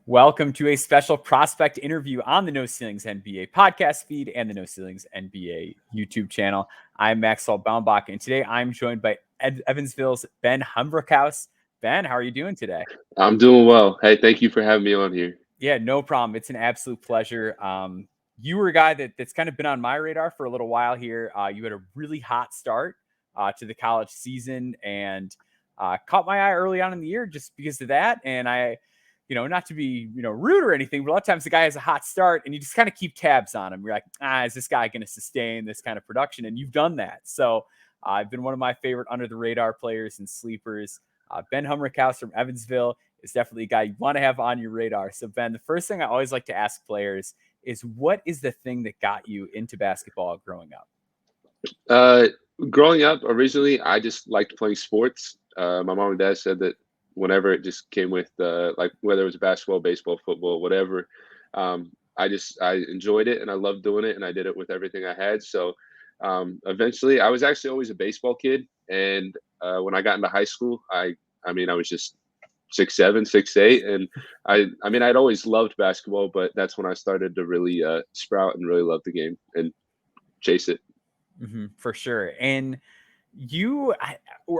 Welcome to a special prospect interview on the No Ceilings NBA podcast feed and the No Ceilings NBA YouTube channel. I'm Maxwell Baumbach, and today I'm joined by Evansville's Ben Humrichous. Ben, how are you doing today? I'm doing well. Hey, thank you for having me on here. Yeah, no problem. It's an absolute pleasure. You were a guy that's kind of been on my radar for a little while here. You had a really hot start to the college season and caught my eye early on in the year just because of that. And not to be, rude or anything, but a lot of times the guy has a hot start and you just kind of keep tabs on him. You're like, is this guy going to sustain this kind of production? And you've done that. So I've been one of my favorite under the radar players and sleepers. Ben Humrichous from Evansville is definitely a guy you want to have on your radar. So Ben, the first thing I always like to ask players is, what is the thing that got you into basketball growing up? Growing up, originally, I just liked playing sports. My mom and dad said that whenever it just came with like whether it was basketball, baseball, football, whatever, I enjoyed it and I loved doing it and I did it with everything I had. So eventually, I was actually always a baseball kid, and when I got into high school, I was just 6'7", 6'8", and I'd always loved basketball, but that's when I started to really sprout and really love the game and chase it. For sure. And you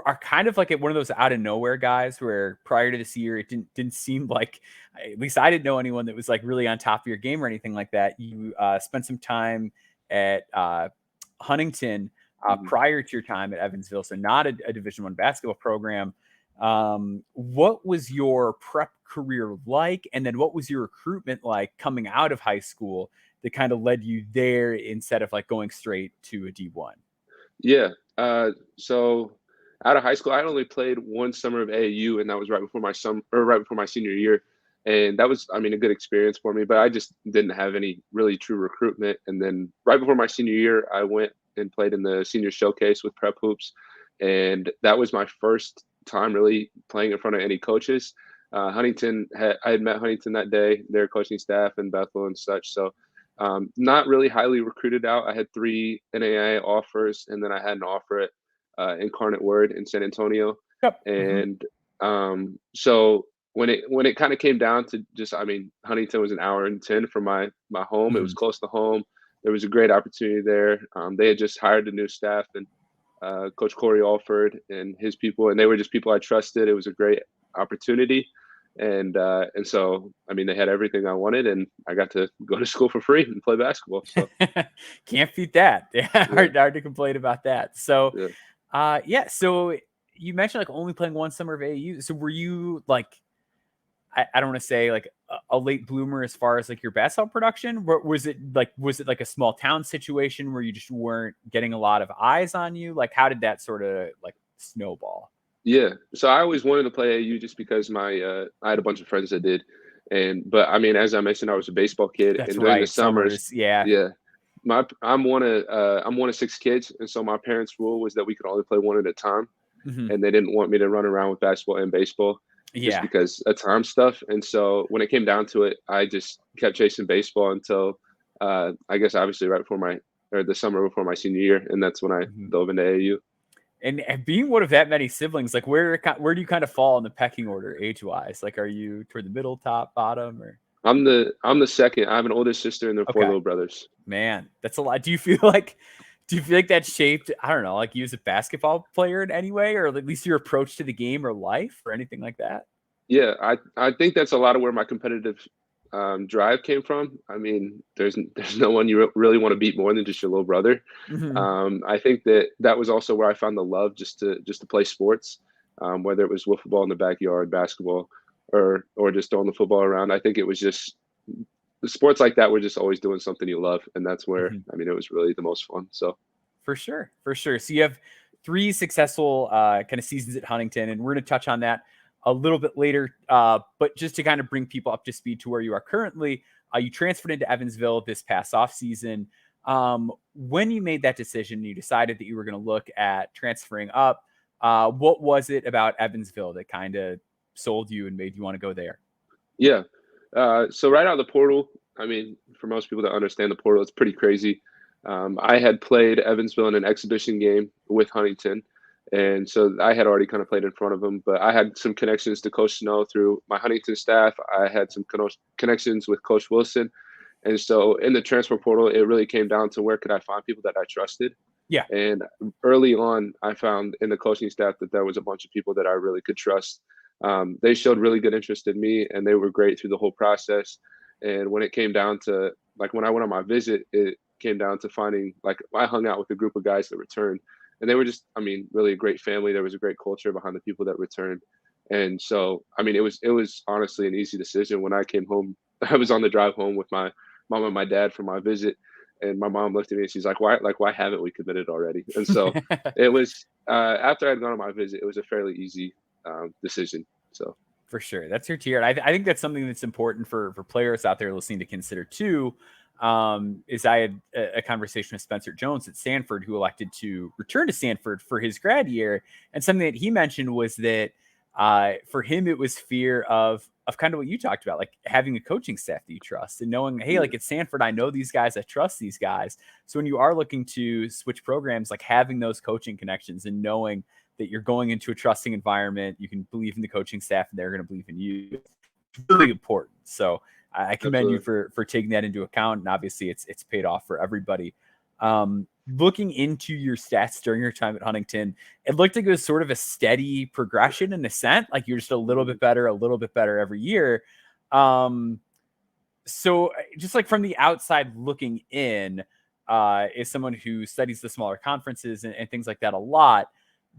are kind of like one of those out of nowhere guys where prior to this year, it didn't seem like, at least I didn't know anyone that was like really on top of your game or anything like that. You spent some time at Huntington prior to your time at Evansville, so not a Division I basketball program. What was your prep career like? And then what was your recruitment like coming out of high school that kind of led you there instead of like going straight to a D1? Yeah. So out of high school, I only played one summer of AAU, and that was right before my senior year. And that was, a good experience for me, but I just didn't have any really true recruitment. And then right before my senior year, I went and played in the senior showcase with Prep Hoops. And that was my first time really playing in front of any coaches. I had met Huntington that day, their coaching staff and Bethel and such. So not really highly recruited out. I had 3 NAIA offers, and then I had an offer at Incarnate Word in San Antonio. Yep. And so when it kind of came down to just, Huntington was an hour and 10 from my home. It was close to home. There was a great opportunity there. They had just hired a new staff, and Coach Corey Alford and his people, and they were just people I trusted. It was a great opportunity. And so, they had everything I wanted, and I got to go to school for free and play basketball. So can't beat that. Hard to complain about that. So, so you mentioned like only playing one summer of AAU. So were you like, I don't want to say like a late bloomer as far as like your basketball production? Was it like a small town situation where you just weren't getting a lot of eyes on you? Like, how did that sort of like snowball? Yeah, so I always wanted to play AAU just because I had a bunch of friends that did, but as I mentioned, I was a baseball kid, That's and during right. the summers, yeah. I'm one of 6 kids, and so my parents' rule was that we could only play one at a time, and they didn't want me to run around with basketball and baseball, just because of time stuff. And so when it came down to it, I just kept chasing baseball until I guess obviously the summer before my senior year, and that's when I dove into AAU. And being one of that many siblings, like where do you kind of fall in the pecking order age wise? Like, are you toward the middle, top, bottom, or? I'm the second. I have an older sister and 4 little brothers. Man, that's a lot. Do you feel like that shaped, I don't know, like you as a basketball player in any way, or at least your approach to the game or life or anything like that? Yeah, I think that's a lot of where my competitive drive came from. There's no one you really want to beat more than just your little brother. I think that was also where I found the love just to play sports, whether it was wiffle ball in the backyard, basketball, or just throwing the football around. I think it was just the sports like that were just always doing something you love, and that's where it was really the most fun. So for sure. So you have 3 successful kind of seasons at Huntington, and we're going to touch on that a little bit later. But just to kind of bring people up to speed to where you are currently, you transferred into Evansville this past off season. When you made that decision, you decided that you were going to look at transferring up. What was it about Evansville that kind of sold you and made you want to go there? Yeah. So right out of the portal, for most people that understand the portal, it's pretty crazy. I had played Evansville in an exhibition game with Huntington, And so I had already kind of played in front of him, but I had some connections to Coach Snow through my Huntington staff. I had some connections with Coach Wilson. And so in the transfer portal, it really came down to where could I find people that I trusted. Yeah. And early on, I found in the coaching staff that there was a bunch of people that I really could trust. They showed really good interest in me, and they were great through the whole process. And when it came down to, like, when I went on my visit, it came down to finding, like, I hung out with a group of guys that returned, and they were just, I mean, really a great family. There was a great culture behind the people that returned. And so, I mean, it was honestly an easy decision. When I came home, I was on the drive home with my mom and my dad for my visit, and my mom looked at me and she's like, why haven't we committed already? And so it was, after I'd gone on my visit, it was a fairly easy decision. So for sure, that's your tier. I think that's something that's important for players out there listening to consider too. Is I had a conversation with Spencer Jones at Stanford, who elected to return to Stanford for his grad year, and something that he mentioned was that for him it was fear of kind of what you talked about, like having a coaching staff that you trust and knowing, hey, like at Stanford, I know these guys, I trust these guys. So when you are looking to switch programs, like having those coaching connections and knowing that you're going into a trusting environment, you can believe in the coaching staff and they're going to believe in you. It's really important. So I commend you for taking that into account. And obviously it's paid off for everybody. Looking into your stats during your time at Huntington, it looked like it was sort of a steady progression in a sense. Like you're just a little bit better every year. So just like from the outside looking in, is someone who studies the smaller conferences and things like that a lot.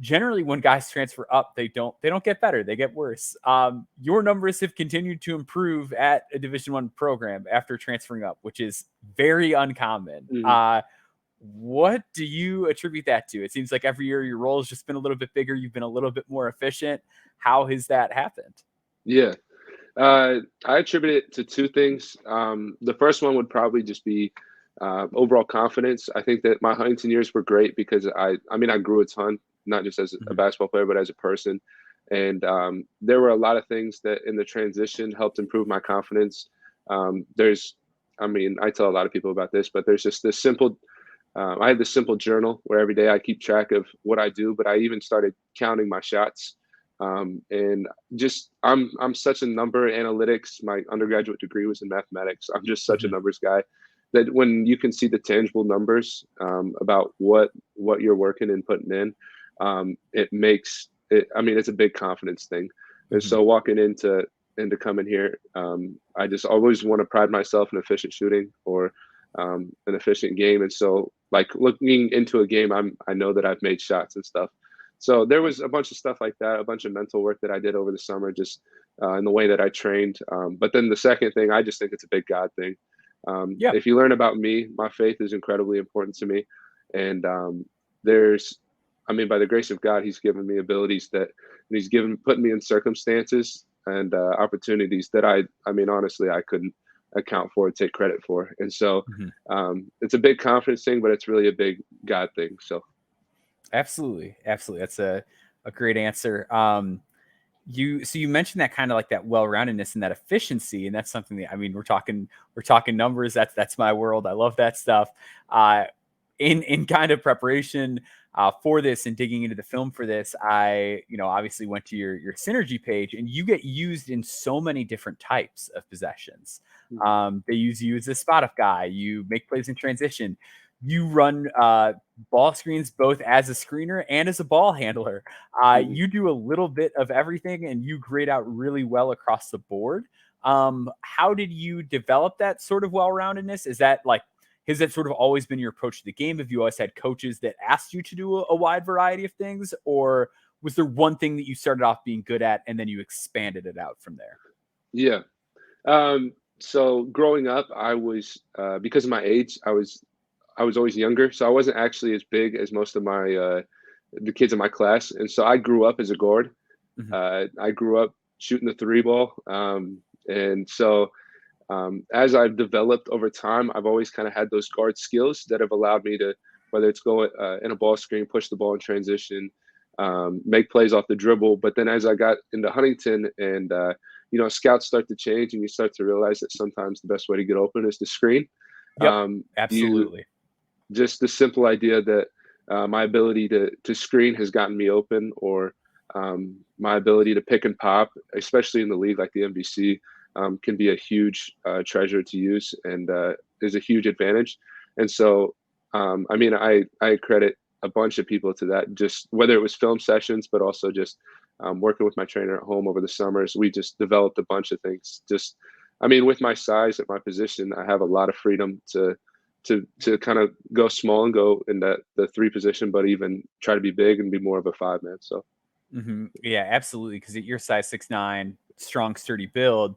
Generally, when guys transfer up, they don't get better; they get worse. Your numbers have continued to improve at a Division I program after transferring up, which is very uncommon. Mhm. What do you attribute that to? It seems like every year your role has just been a little bit bigger. You've been a little bit more efficient. How has that happened? Yeah. I attribute it to two things. The first one would probably just be overall confidence. I think that my Huntington years were great because I mean, I grew a ton, not just as a Mhm. basketball player, but as a person. And there were a lot of things that in the transition helped improve my confidence. I mean, I tell a lot of people about this, but there's just this simple, I have this simple journal where every day I keep track of what I do, but I even started counting my shots. And just I'm such a number analytics. My undergraduate degree was in mathematics. I'm just such a Mhm. numbers guy that when you can see the tangible numbers about what you're working and putting in, it makes it. I mean, it's a big confidence thing. And Mhm. so walking into coming here, I just always want to pride myself in efficient shooting or an efficient game. And so like looking into a game, I know that I've made shots and stuff. So there was a bunch of stuff like that, a bunch of mental work that I did over the summer, just in the way that I trained. But then the second thing, I just think it's a big God thing. Yeah. If you learn about me, my faith is incredibly important to me. And there's, I mean, by the grace of God, He's given me abilities that, and He's put me in circumstances and opportunities that I mean, honestly, I couldn't account for or take credit for. And so Mhm. it's a big confidence thing, but it's really a big God thing. So Absolutely. Absolutely. That's a great answer. You mentioned that kind of like that well-roundedness and that efficiency, and that's something that, I mean, we're talking numbers. That's my world. I love that stuff. In kind of preparation for this and digging into the film for this, I obviously went to your synergy page, and you get used in so many different types of possessions. mhm. They use you as a spot up guy. You make plays in transition. You run ball screens both as a screener and as a ball handler. Mhm. You do a little bit of everything, and you grade out really well across the board. How did you develop that sort of well-roundedness? Is that like, has that sort of always been your approach to the game? Have you always had coaches that asked you to do a wide variety of things, or was there one thing that you started off being good at and then you expanded it out from there? Yeah. So growing up, I was because of my age, I was always younger, so I wasn't actually as big as most of my the kids in my class, and so I grew up as a guard. Mhm. I grew up shooting the three ball, and so as I've developed over time, I've always kind of had those guard skills that have allowed me to, whether it's go in a ball screen, push the ball in transition, make plays off the dribble. But then as I got into Huntington and, scouts start to change and you start to realize that sometimes the best way to get open is to screen. Yep, You absolutely. just the simple idea that my ability to screen has gotten me open, or my ability to pick and pop, especially in the league like the NBC, can be a huge treasure to use, and is a huge advantage. And so, I mean, I credit a bunch of people to that, just whether it was film sessions, but also just working with my trainer at home over the summers. We just developed a bunch of things. Just, I mean, with my size at my position, I have a lot of freedom to kind of go small and go in the three position, but even try to be big and be more of a five man. So Yeah, absolutely. Because at your size 6'9", strong, sturdy build,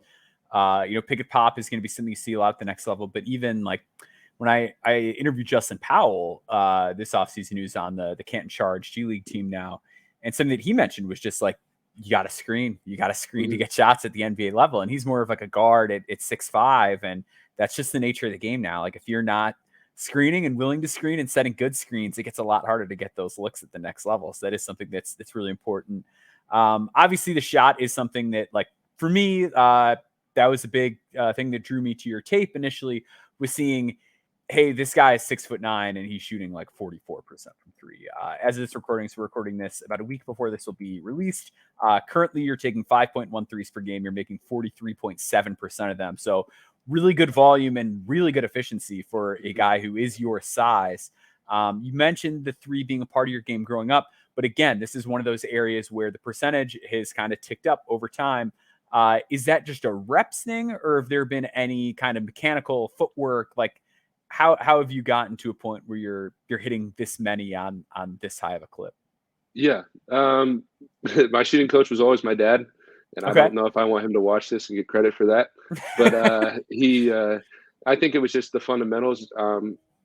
pick and pop is going to be something you see a lot at the next level. But even like when I interviewed Justin Powell this offseason, who's on the Canton Charge G League team now, and something that he mentioned was just like, you got to screen to get shots at the NBA level. And he's more of like a guard at 6'5", and that's just the nature of the game now. Like if you're not screening and willing to screen and setting good screens, it gets a lot harder to get those looks at the next level. So that is something that's really important. Obviously the shot is something that, like, for me, that was a big thing that drew me to your tape initially, was seeing, hey, this guy is 6'9" and he's shooting like 44% from three. As of this recording, so we're recording this about a week before this will be released. Currently, you're taking 5.1 threes per game. You're making 43.7% of them. So really good volume and really good efficiency for a guy who is your size. You mentioned the three being a part of your game growing up, but again, this is one of those areas where the percentage has kind of ticked up over time. Is that just a reps thing, or have there been any kind of mechanical footwork? Like, how have you gotten to a point where you're hitting this many on this high of a clip? yeah, my shooting coach was always my dad, and I Okay. don't know if I want him to watch this and get credit for that, but I think it was just the fundamentals.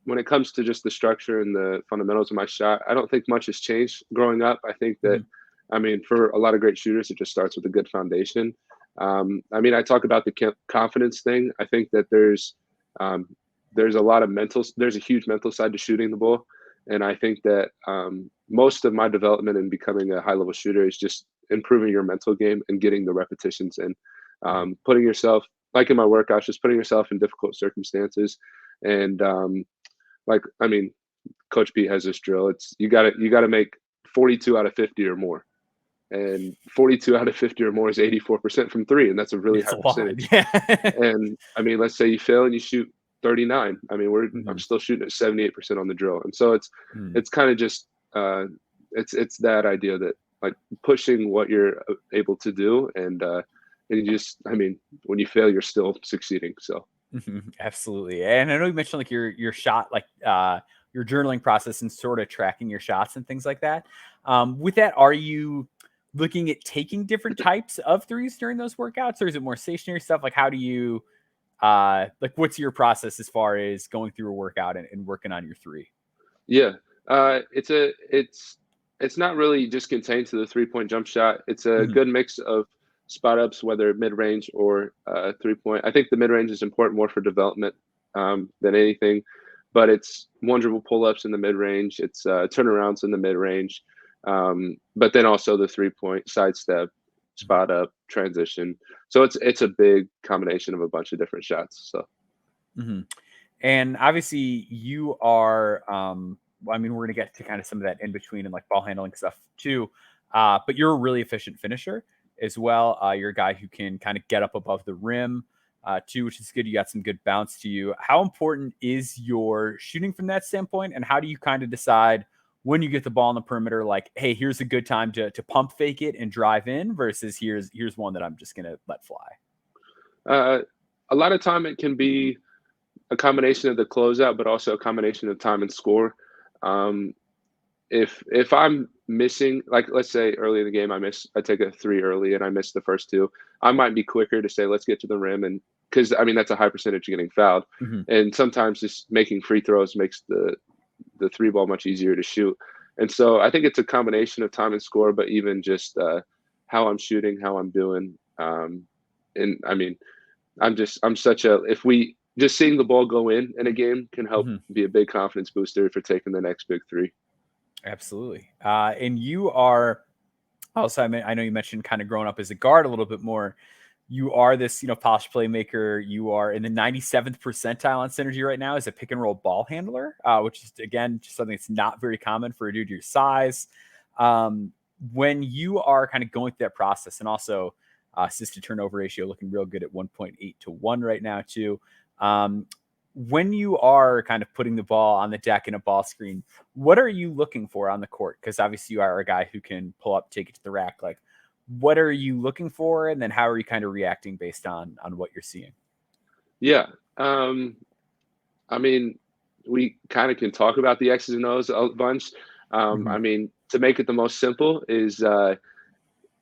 When it comes to just the structure and the fundamentals of my shot, I don't think much has changed growing up. I think that, I mean, for a lot of great shooters, it just starts with a good foundation. I mean, I talk about the confidence thing. I think that there's a lot of there's a huge mental side to shooting the ball. And I think that most of my development in becoming a high level shooter is just improving your mental game and getting the repetitions and putting yourself, like in my workouts, just putting yourself in difficult circumstances. And like, I mean, Coach Pete has this drill. It's you gotta make 42 out of 50 or more. And 42 out of 50 or more is 84% from three. And that's a really It's high a lot. percentage. Yeah. And I mean, let's say you fail and you shoot 39. I mean, I'm still shooting at 78% on the drill. And so it's kind of just it's that idea that, like, pushing what you're able to do, and you just, I mean, when you fail, you're still succeeding. So Absolutely. And I know you mentioned like your shot, like your journaling process and sort of tracking your shots and things like that. With that, are you looking at taking different types of threes during those workouts, or is it more stationary stuff? Like, how do you like, what's your process as far as going through a workout and working on your three? yeah, it's not really just contained to the 3-point jump shot. It's a good mix of spot ups, whether mid range or 3-point. I think the mid range is important more for development than anything, but it's one dribble pull ups in the mid range. It's turnarounds in the mid range, but then also the 3-point sidestep, spot up, transition. So it's a big combination of a bunch of different shots. So. And obviously you are, I mean, we're going to get to kind of some of that in between and like ball handling stuff too. But you're a really efficient finisher as well. You're a guy who can kind of get up above the rim too, which is good. You got some good bounce to you. How important is your shooting from that standpoint? And how do you kind of decide when you get the ball on the perimeter, like, hey, here's a good time to pump fake it and drive in, versus here's one that I'm just going to let fly? A lot of time it can be a combination of the closeout, but also a combination of time and score. If I'm missing, like, let's say early in the game, I take a three early and I miss the first two, I might be quicker to say, let's get to the rim. And because, I mean, that's a high percentage of getting fouled. And sometimes just making free throws makes the three ball much easier to shoot. And so I think it's a combination of time and score, but even just how I'm shooting, how I'm doing. And I mean, if we just seeing the ball go in a game can help be a big confidence booster for taking the next big three. Absolutely. And you are also, I know you mentioned kind of growing up as a guard a little bit more. you are this, polished playmaker. You are in the 97th percentile on synergy right now as a pick and roll ball handler, which is, again, just something that's not very common for a dude your size. When you are kind of going through that process, and also assist to turnover ratio looking real good at 1.8 to 1 right now too. When you are kind of putting the ball on the deck in a ball screen, what are you looking for on the court? Because obviously you are a guy who can pull up, take it to the rack. Like, what are you looking for? And then how are you kind of reacting based on what you're seeing? Yeah. I mean, we kind of can talk about the X's and O's a bunch. I mean, to make it the most simple is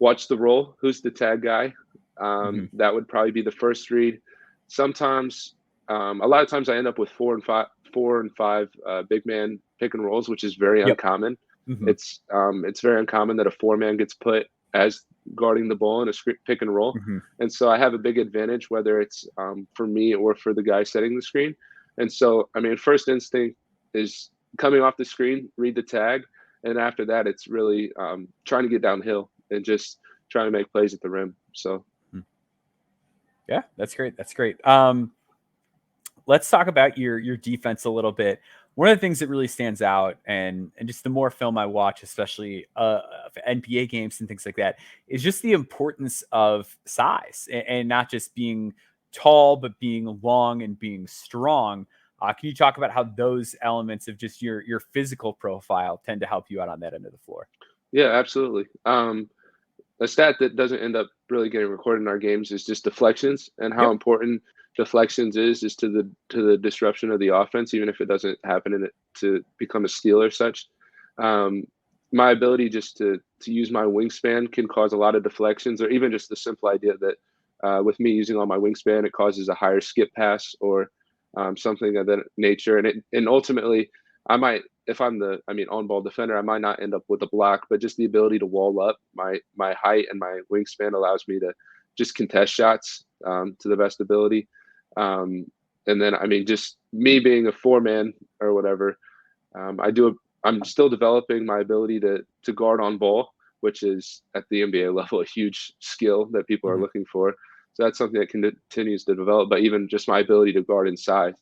watch the roll. Who's the tag guy? That would probably be the first read. Sometimes, a lot of times, I end up with 4 and 5 big man pick and rolls, which is very uncommon. It's very uncommon that a 4-man gets put as guarding the ball in a pick and roll, and so I have a big advantage whether it's for me or for the guy setting the screen. And so, I mean, first instinct is coming off the screen, read the tag, and after that, it's really trying to get downhill and just trying to make plays at the rim. So, yeah, that's great. That's great. Let's talk about your defense a little bit. One of the things that really stands out, and just the more film I watch, especially of NBA games and things like that, is just the importance of size and not just being tall, but being long and being strong. Can you talk about how those elements of just your physical profile tend to help you out on that end of the floor? yeah, absolutely. A stat that doesn't end up really getting recorded in our games is just deflections, and how important deflections is to the disruption of the offense, even if it doesn't happen in it to become a steal or such. My ability just to use my wingspan can cause a lot of deflections, or even just the simple idea that with me using all my wingspan, it causes a higher skip pass or something of that nature. And ultimately, I might, if I'm on ball defender, I might not end up with a block, but just the ability to wall up. My height and my wingspan allows me to just contest shots to the best ability. And then, I mean, just me being a 4-man or whatever, I'm still developing my ability to guard on ball, which is at the NBA level a huge skill that people are looking for. So that's something that continues to develop. But even just my ability to guard inside,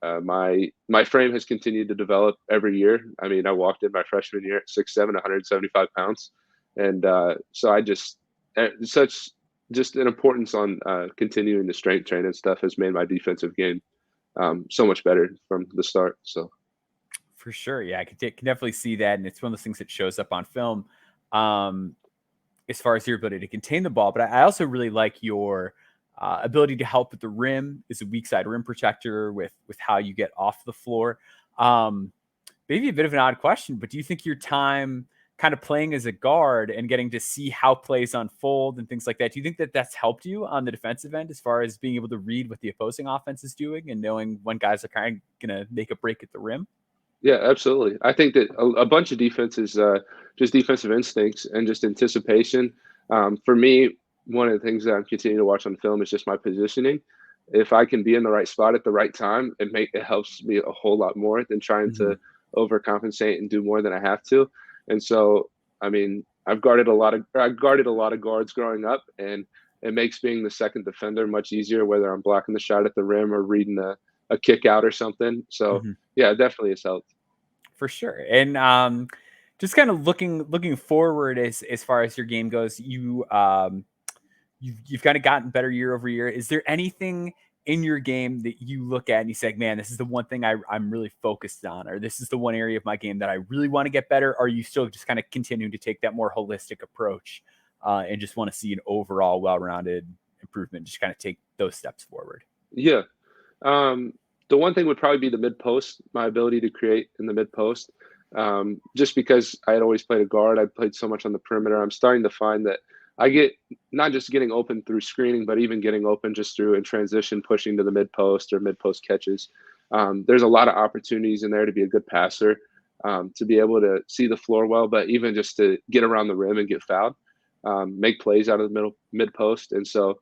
my frame has continued to develop every year. I mean, I walked in my freshman year at 6'7", 175 pounds, and so I just just an importance on continuing the strength train and stuff has made my defensive game so much better from the start. So. For sure. Yeah, I can definitely see that. And it's one of those things that shows up on film as far as your ability to contain the ball. But I also really like your ability to help with the rim as a weak side rim protector with how you get off the floor. Maybe a bit of an odd question, but do you think your time kind of playing as a guard and getting to see how plays unfold and things like that, do you think that that's helped you on the defensive end as far as being able to read what the opposing offense is doing and knowing when guys are kind of going to make a break at the rim? Yeah, absolutely. I think that a bunch of defense is just defensive instincts and just anticipation. For me, one of the things that I'm continuing to watch on film is just my positioning. If I can be in the right spot at the right time, it helps me a whole lot more than trying to overcompensate and do more than I have to. And so, I mean, I guarded a lot of guards growing up, and it makes being the second defender much easier, whether I'm blocking the shot at the rim or reading a kick out or something. So yeah, it definitely has helped. For sure. And just kind of looking forward as far as your game goes, you've kind of gotten better year over year. Is there anything in your game that you look at and you say, man, this is the one thing I'm really focused on, or this is the one area of my game that I really want to get better? Or are you still just kind of continuing to take that more holistic approach and just want to see an overall well-rounded improvement, just kind of take those steps forward? Yeah. The one thing would probably be the mid post, my ability to create in the mid post. Just because I had always played a guard, I played so much on the perimeter. I'm starting to find that I get not just getting open through screening, but even getting open just through in transition, pushing to the mid post or mid post catches. There's a lot of opportunities in there to be a good passer, to be able to see the floor well, but even just to get around the rim and get fouled, make plays out of the mid post. And so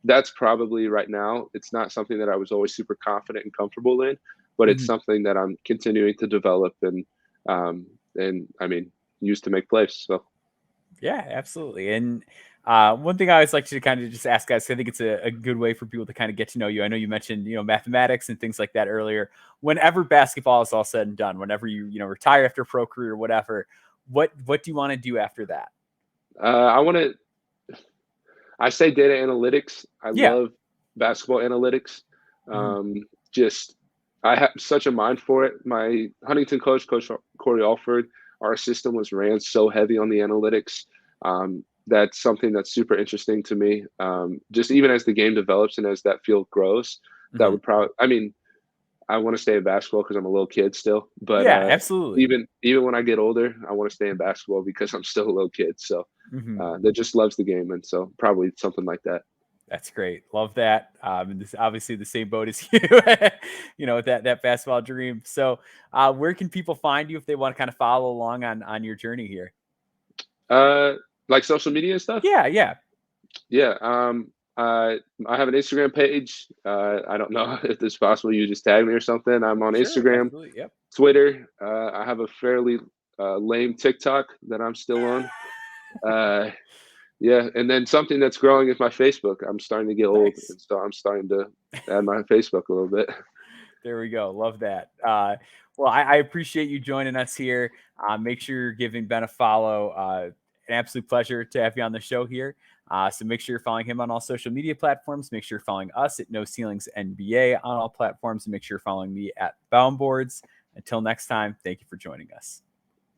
that's probably right now, it's not something that I was always super confident and comfortable in, but it's something that I'm continuing to develop and I mean, use to make plays. So. Yeah, absolutely. And One thing I always like to kind of just ask guys, I think it's a good way for people to kind of get to know you. I know you mentioned, mathematics and things like that earlier. Whenever basketball is all said and done, whenever you retire after a pro career, whatever, what do you want to do after that? I say data analytics. I Yeah. love basketball analytics. Mhm. Just I have such a mind for it. My Huntington coach, Coach Corey Alford, our system was ran so heavy on the analytics. That's something that's super interesting to me. Just even as the game develops and as that field grows, that Mhm. would probably. I mean, I want to stay in basketball because I'm a little kid still. But Yeah, absolutely. even when I get older, I want to stay in basketball because I'm still a little kid. So Mhm. that just loves the game, and so probably something like that. That's great. Love that. And this obviously the same boat as you, that basketball dream. So, where can people find you if they want to kind of follow along on your journey here? Uh, like social media and stuff. Yeah, yeah. Yeah. I have an Instagram page. I don't know if it's possible. You just tag me or something. I'm on Sure, Instagram, absolutely. Yep. Twitter. I have a fairly lame TikTok that I'm still on. Uh, yeah, and then something that's growing is my Facebook. I'm starting to get old, Nice. and so I'm starting to add my Facebook a little bit. There we go. Love that. Well, I appreciate you joining us here. Make sure you're giving Ben a follow. An absolute pleasure to have you on the show here. So make sure you're following him on all social media platforms. Make sure you're following us at No Ceilings NBA on all platforms. And make sure you're following me at Boundboards. Until next time, thank you for joining us.